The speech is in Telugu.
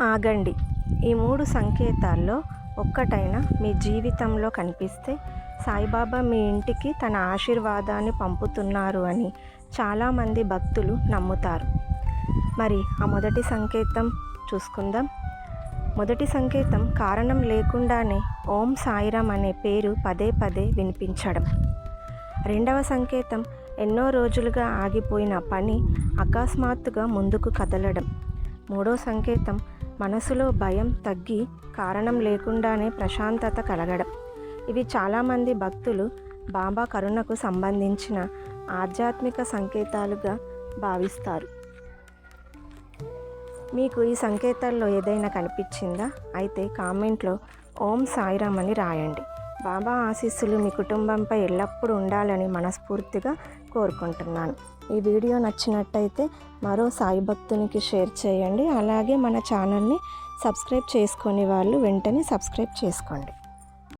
ఆగండి. ఈ 3 సంకేతాల్లో ఒక్కటైనా మీ జీవితంలో కనిపిస్తే సాయిబాబా మీ ఇంటికి తన ఆశీర్వాదాన్ని పంపుతున్నారు అని చాలామంది భక్తులు నమ్ముతారు. మరి ఆ మొదటి సంకేతం చూసుకుందాం. మొదటి సంకేతం కారణం లేకుండానే ఓం సాయిరామ్ అనే పేరు పదే పదే వినిపించడం. రెండవ సంకేతం ఎన్నో రోజులుగా ఆగిపోయిన పని అకస్మాత్తుగా ముందుకు కదలడం. మూడో సంకేతం మనసులో భయం తగ్గి కారణం లేకుండానే ప్రశాంతత కలగడం. ఇవి చాలామంది భక్తులు బాబా కరుణకు సంబంధించిన ఆధ్యాత్మిక సంకేతాలుగా భావిస్తారు. మీకు ఈ సంకేతాల్లో ఏదైనా కనిపించిందా? అయితే కామెంట్లో ఓం సాయిరామ్ అని రాయండి. బాబా ఆశీస్సులు మీ కుటుంబంపై ఎల్లప్పుడూ ఉండాలని మనస్ఫూర్తిగా కోరుకుంటున్నాను. ఈ వీడియో నచ్చినట్టయితే మరో సాయి భక్తునికి షేర్ చేయండి. అలాగే మన ఛానల్ని సబ్స్క్రైబ్ చేసుకొని వాళ్ళు వెంటనే సబ్స్క్రైబ్ చేసుకోండి.